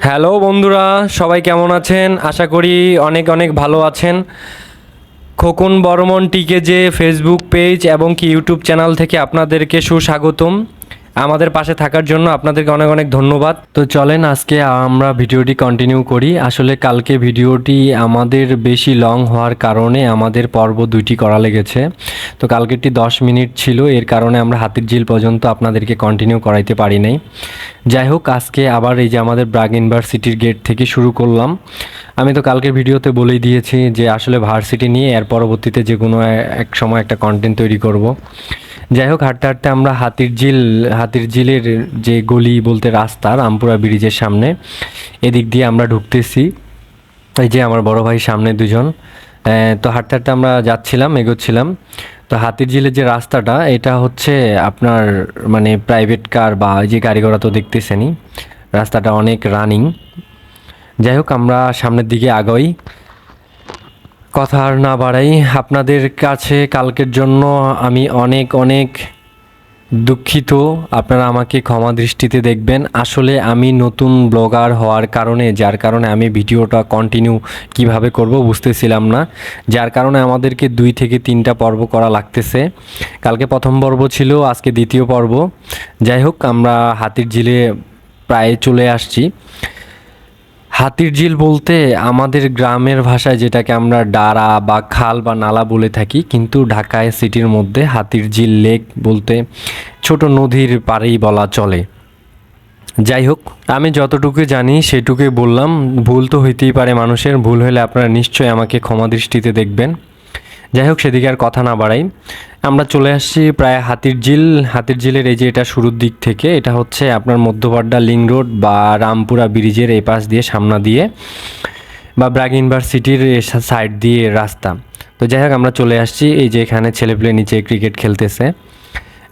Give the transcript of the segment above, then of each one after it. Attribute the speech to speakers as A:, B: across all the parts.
A: Hello বন্ধুরা, সবাই কেমন আছেন? আশা করি অনেক অনেক ভালো আছেন। খোকন বর্মন টিকে যে ফেসবুক পেজ এবং কি ইউটিউব চ্যানেল থেকে আপনাদেরকে সুস্বাগতম। আমাদের পাশে থাকার জন্য আপনাদেরকে অনেক অনেক ধন্যবাদ। তো চলেন আজকে আমরা ভিডিওটি কন্টিনিউ করি। আসলে কালকে ভিডিওটি আমাদের বেশি লং হওয়ার কারণে আমাদের পর্ব দুইটি করা লেগেছে। তো কালকেরটি 10 মিনিট ছিল, এর কারণে আমরা হাতিরঝিল পর্যন্ত আপনাদেরকে কন্টিনিউ করাইতে পারি নাই। যাই হোক, আজকে আবার এই যে আমাদের ব্রাগ ইউনিভার্সিটির গেট থেকে শুরু করলাম। আমি তো কালকের ভিডিওতে বলেই দিয়েছি যে আসলে ভার্সিটি নিয়ে এর পরবর্তীতে যে কোনো এক সময় একটা কন্টেন্ট তৈরি করব। যাই হোক, হাঁটতে হাঁটতে আমরা হাতিরঝিলের যে গলি বলতে রাস্তা রামপুরা ব্রিজের সামনে এদিক দিয়ে আমরা ঢুকতেছি। এই যে আমার বড় ভাই সামনে দুজন। তো হাঁটতে হাঁটতে আমরা যাচ্ছিলাম, এগোচ্ছিলাম। তো হাতিরঝিলের যে রাস্তাটা এটা হচ্ছে আপনার মানে প্রাইভেট কার বা যে গাড়ি ঘোড়া তো দেখতেছেনই, রাস্তাটা অনেক রানিং। যাই হোক, আমরা সামনের দিকে আগাই, কথা আর না বাড়াই। আপনাদের কাছে কালকের জন্য আমি অনেক অনেক দুঃখিত, আপনারা আমাকে ক্ষমা দৃষ্টিতে দেখবেন। আসলে আমি নতুন ব্লগার হওয়ার কারণে, যার কারণে আমি ভিডিওটা কন্টিনিউ কিভাবে করব বুঝতেছিলাম না, যার কারণে আমাদেরকে 2 থেকে 3টা পর্ব করা লাগতেছে। কালকে প্রথম পর্ব ছিল, আজকে দ্বিতীয় পর্ব। যাই হোক, আমরা হাতিরঝিলে প্রায় চলে আসছি। হাতিরঝিল বলতে আমাদের গ্রামের ভাষায় যেটাকে আমরা ডারা বা খাল বা নালা বলে থাকি, কিন্তু ঢাকায় সিটির মধ্যে হাতিরঝিল লেক বলতে ছোট নদীর পাড়েই বলা চলে। যাই হোক, আমি যতটুকু জানি সেটুকুই বললাম। ভুল তো হইতেই পারে মানুষের, ভুল হলে আপনারা নিশ্চয়ই আমাকে ক্ষমা দৃষ্টিতে দেখবেন। যাই হোক, সেদিকে আর কথা না বাড়াই, আমরা চলে আসছি প্রায় হাতিরঝিলের এই যে এটা শুরুর দিক থেকে, এটা হচ্ছে আপনার মধ্যপাড্ডা লিং রোড বা রামপুরা ব্রিজের এই পাশ দিয়ে সামনা দিয়ে বা ব্রাগ ইউনিভার্সিটির সাইড দিয়ে রাস্তা। তো যাই হোক, আমরা চলে আসছি। এই যে এখানে ছেলেপেলে নিচে ক্রিকেট খেলতেছে।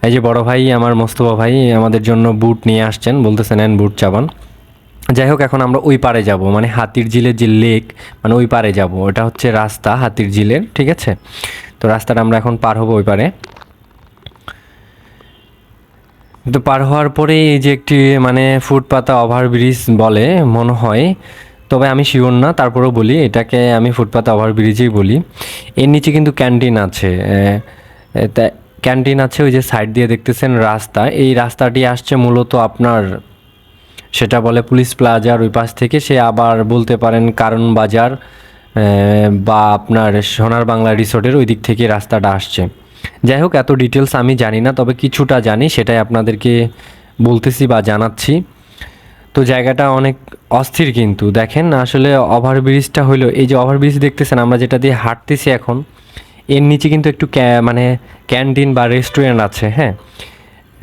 A: এই যে বড় ভাই আমার মোস্তফা ভাই আমাদের জন্য বুট নিয়ে আসছেন, বলতেছেন নেন বুট চাবান। যাই হোক, এখন আমরা ওই পারে যাব, মানে হাতিরঝিলের যে লেক মানে ওই পারে যাব। ওটা হচ্ছে রাস্তা হাতিরঝিলের, ঠিক আছে? তো রাস্তাটা আমরা এখন পার হবো ওই পারে। তো পার হওয়ার পরে এই যে একটি মানে ফুটপাতা ওভারব্রিজ বলে মনে হয়, তবে আমি শিওর না, তারপরেও বলি এটাকে আমি ফুটপাতা ওভারব্রিজেই বলি। এর নিচে কিন্তু ক্যান্টিন আছে। তা ক্যান্টিন আছে ওই যে সাইড দিয়ে দেখতেছেন রাস্তা, এই রাস্তাটি আসছে মূলত আপনার সেটা বলে পুলিশ প্লাজার ওই পাশ থেকে, সে আবার বলতে পারেন কারণ বাজার বা আপনার সোনার বাংলা রিসোর্টের ওই দিক থেকে রাস্তাটা আসছে। যাই হোক, এত ডিটেলস আমি জানি না, তবে কিছুটা জানি, সেটাই আপনাদেরকে বলতেছি বা জানাচ্ছি। তো জায়গাটা অনেক অস্থির, কিন্তু দেখেন আসলে ওভারব্রিজটা হইলো, এই যে ওভারব্রিজ দেখতেছেন আমরা যেটা দিয়ে হাঁটতেছি এখন, এর নিচে কিন্তু একটু মানে ক্যান্টিন বা রেস্টুরেন্ট আছে। হ্যাঁ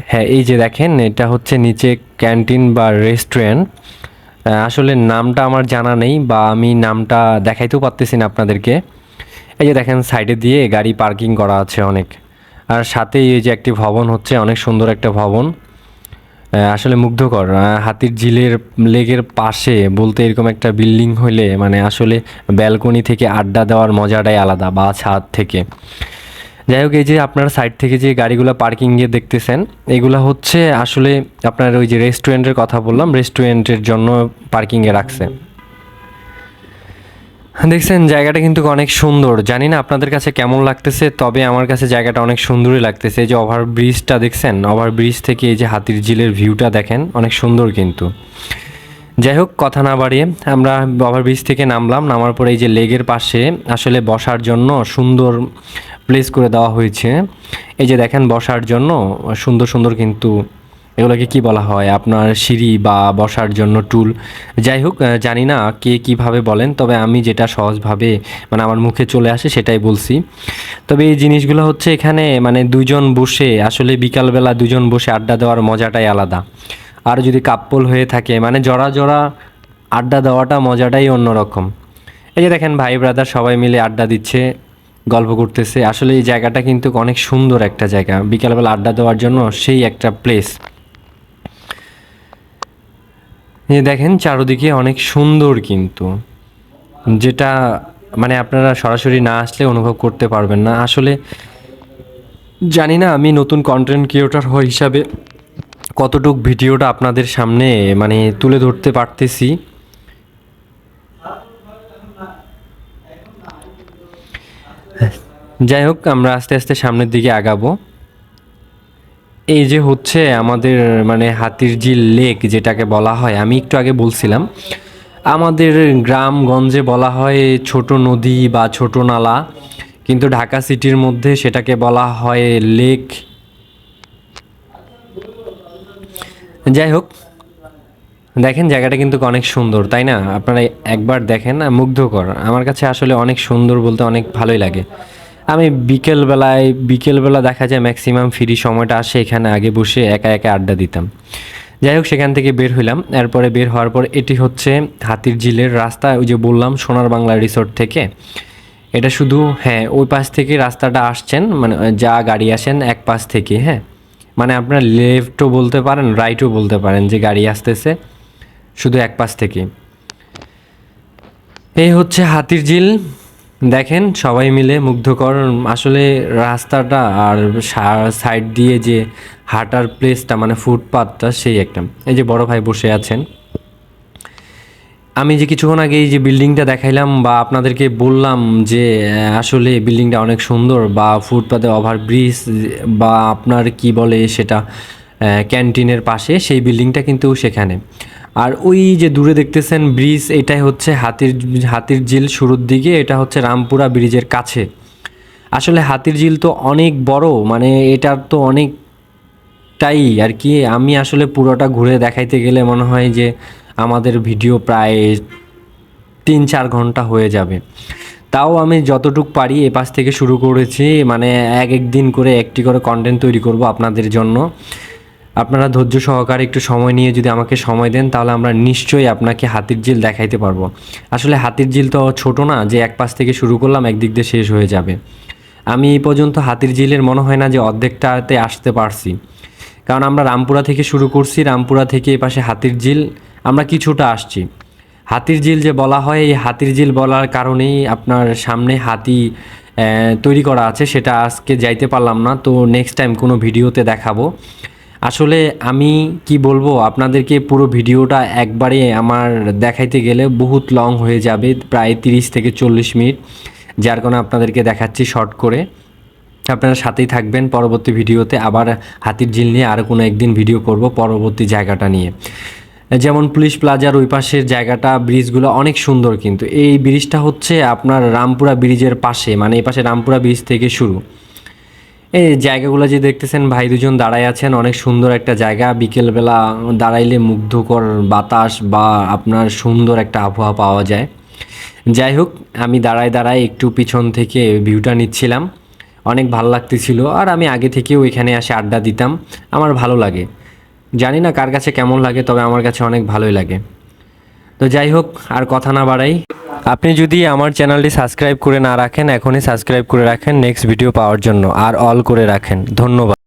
A: হ্যাঁ, এই যে দেখেন এটা হচ্ছে নিচে ক্যান্টিন বা রেস্টুরেন্ট। আসলে নামটা আমার জানা নেই বা আমি নামটা দেখাইতেও পারতেছি না আপনাদেরকে। এই যে দেখেন সাইডে দিয়ে গাড়ি পার্কিং করা আছে অনেক, আর সাথেই এই যে একটি ভবন হচ্ছে, অনেক সুন্দর একটা ভবন। আসলে মুগ্ধকর। হাতিরঝিলের লেকের পাশে বলতে এরকম একটা বিল্ডিং হইলে মানে আসলে ব্যালকনি থেকে আড্ডা দেওয়ার মজাটাই আলাদা, বা ছাদ থেকে। যাই হোক, এই যে আপনার সাইড থেকে যে গাড়িগুলো পার্কিংয়ে দেখতেছেন, এগুলো হচ্ছে আসলে আপনার ওই যে রেস্টুরেন্টের কথা বললাম, রেস্টুরেন্টের জন্য পার্কিংয়ে রাখছে। দেখছেন জায়গাটা কিন্তু অনেক সুন্দর, জানি না আপনাদের কাছে কেমন লাগতেছে, তবে আমার কাছে জায়গাটা অনেক সুন্দরই লাগতেছে। এই যে ওভার ব্রিজটা দেখছেন, ওভার ব্রিজ থেকে এই যে হাতিরঝিলের ভিউটা দেখেন, অনেক সুন্দর কিন্তু। যাই হোক, কথা না বাড়িয়ে আমরা ওভার ব্রিজ থেকে নামলাম। নামার পরে এই যে লেগের পাশে আসলে বসার জন্য সুন্দর প্লেস করে দেওয়া হয়েছে। এই যে দেখেন বসার জন্য সুন্দর সুন্দর, কিন্তু এগুলোকে কি বলা হয় আপনার সিঁড়ি বা বসার জন্য টুল। যাই হোক, জানি না কে কীভাবে বলেন, তবে আমি যেটা সহজভাবে মানে আমার মুখে চলে আসে সেটাই বলছি। তবে এই জিনিসগুলো হচ্ছে এখানে মানে দুজন বসে আসলে বিকালবেলা দুজন বসে আড্ডা দেওয়ার মজাটাই আলাদা। আর যদি কাপ্পল হয়ে থাকে মানে জোড়া জোড়া আড্ডা দেওয়াটা মজাটাই অন্যরকম। এই যে দেখেন ভাই ব্রাদার সবাই মিলে আড্ডা দিচ্ছে, গল্প করতেছে। আসলে এই জায়গাটা কিন্তু অনেক সুন্দর একটা জায়গা, বিকালবেলা আড্ডা দেওয়ার জন্য সেই একটা প্লেস। এই দেখেন চারদিকে অনেক সুন্দর, কিন্তু যেটা মানে আপনারা সরাসরি না আসলে অনুভব করতে পারবেন না। আসলে জানি না আমি নতুন কন্টেন্ট ক্রিয়েটর হওয়ার হিসাবে কতটুক ভিডিওটা আপনাদের সামনে মানে তুলে ধরতে পারতেছি। যাই হোক, আমরা আস্তে আস্তে সামনের দিকে আগাবো। এই যে হচ্ছে আমাদের মানে হাতিরঝিল লেক যেটাকে বলা হয়, আমি একটু আগে বলছিলাম আমাদের গ্রামগঞ্জে বলা হয় ছোট নদী বা ছোট নালা, কিন্তু ঢাকা সিটির মধ্যে সেটাকে বলা হয় লেক। যাই হোক, দেখেন জায়গাটা কিন্তু অনেক সুন্দর, তাই না? আপনারা একবার দেখেন না, মুগ্ধকর। আমার কাছে আসলে অনেক সুন্দর বলতে অনেক ভালোই লাগে। আমি বিকেলবেলা দেখা যায় ম্যাক্সিমাম ফ্রি সময়টা আসে এখানে, আগে বসে একা একা আড্ডা দিতাম। যাই হোক, সেখান থেকে বের হইলাম। এরপরে বের হওয়ার পর এটি হচ্ছে হাতিরঝিলের রাস্তা, ওই যে বললাম সোনার বাংলা রিসোর্ট থেকে। এটা শুধু হ্যাঁ, ওই পাশ থেকে রাস্তাটা আসছেন, মানে যা গাড়ি আসেন এক পাশ থেকে, হ্যাঁ, মানে আপনার লেফটও বলতে পারেন রাইটও বলতে পারেন যে গাড়ি আসতেছে শুধু এক পাশ থেকে। এই হচ্ছে হাতিরঝিল, দেখেন সবাই মিলে মুগ্ধকর আসলে রাস্তাটা, আর সাইড দিয়ে যে হাঁটার প্লেসটা মানে ফুটপাথটা সেই একটা। এই যে বড় ভাই বসে আছেন। আমি যে কিছুক্ষণ আগে এই যে বিল্ডিংটা দেখাইলাম বা আপনাদেরকে বললাম যে আসলে বিল্ডিংটা অনেক সুন্দর, বা ফুটপাতে ওভারব্রিজ বা আপনার কি বলে সেটা ক্যান্টিনের পাশে সেই বিল্ডিংটা কিন্তু সেখানে। আর ওই যে দূরে দেখতেছেন ব্রিজ, এটাই হচ্ছে হাতিরঝিল শুরুর দিকে, এটা হচ্ছে রামপুরা ব্রিজের কাছে। আসলে হাতিরঝিল তো অনেক বড়, মানে এটার তো অনেকটাই আর কি। আমি আসলে পুরোটা ঘুরে দেখাইতে গেলে মনে হয় যে আমাদের ভিডিও প্রায় 3-4 ঘন্টা হয়ে যাবে। তাও আমি যতটুক পারি এ পাশ থেকে শুরু করেছি, মানে এক এক দিন করে একটি করে কন্টেন্ট তৈরি করব আপনাদের জন্য। আপনারা ধৈর্য সহকারে একটু সময় নিয়ে যদি আমাকে সময় দেন, তাহলে আমরা নিশ্চয়ই আপনাকে হাতিরঝিল দেখাইতে পারবো। আসলে হাতিরঝিল তো ছোট না যে এক পাশ থেকে শুরু করলাম একদিক দিয়ে শেষ হয়ে যাবে। আমি এই পর্যন্ত হাতিরঝিলের মনে হয় না যে অর্ধেকটাতে আসতে পারছি, কারণ আমরা রামপুরা থেকে শুরু করছি, রামপুরা থেকে এই পাশে হাতিরঝিল আমরা কিছুটা আসছি। হাতিরঝিল যে বলা হয়, এই হাতিরঝিল বলার কারণেই আপনার সামনে হাতি তৈরি করা আছে, সেটা আজকে যাইতে পারলাম না, তো নেক্সট টাইম কোনো ভিডিওতে দেখাবো। আসলে আমি কি বলবো আপনাদেরকে, পুরো ভিডিওটা একবারে আমার দেখাইতে গেলে বহুত লং হয়ে যাবে, প্রায় 30 থেকে 40 মিনিট, যার কারণে আপনাদেরকে দেখাচ্ছি শর্ট করে। আপনারা সাথেই থাকবেন, পরবর্তী ভিডিওতে আবার হাতিরঝিল নিয়ে আর কোনো একদিন ভিডিও করব পরবর্তী জায়গাটা নিয়ে। যেমন পুলিশ প্লাজার ওই পাশের জায়গাটা, ব্রিজগুলো অনেক সুন্দর, কিন্তু এই ব্রিজটা হচ্ছে আপনার রামপুরা ব্রিজের পাশে, মানে এই পাশে রামপুরা ব্রিজ থেকে শুরু। এই জায়গাগুলো যে দেখতেছেন ভাই দুজন দাঁড়ায় আছেন, অনেক সুন্দর একটা জায়গা। বিকেলবেলা দাঁড়াইলে মুগ্ধকর বাতাস বা আপনার সুন্দর একটা আবহাওয়া পাওয়া যায়। যাই হোক, আমি দাঁড়ায় একটু পিছন থেকে ভিউটা নিচ্ছিলাম, অনেক ভালো লাগতেছিল। আর আমি আগে থেকেও এখানে এসে আড্ডা দিতাম, আমার ভালো লাগে। জানি না কার কাছে কেমন লাগে, তবে আমার কাছে অনেক ভালোই লাগে। তো যাই হোক, আর কথা না বাড়াই, আপনি যদি আমার চ্যানেলটি সাবস্ক্রাইব করে না রাখেন, এখনই সাবস্ক্রাইব করে রাখেন নেক্সট ভিডিও পাওয়ার জন্য, আর অল করে রাখেন। ধন্যবাদ।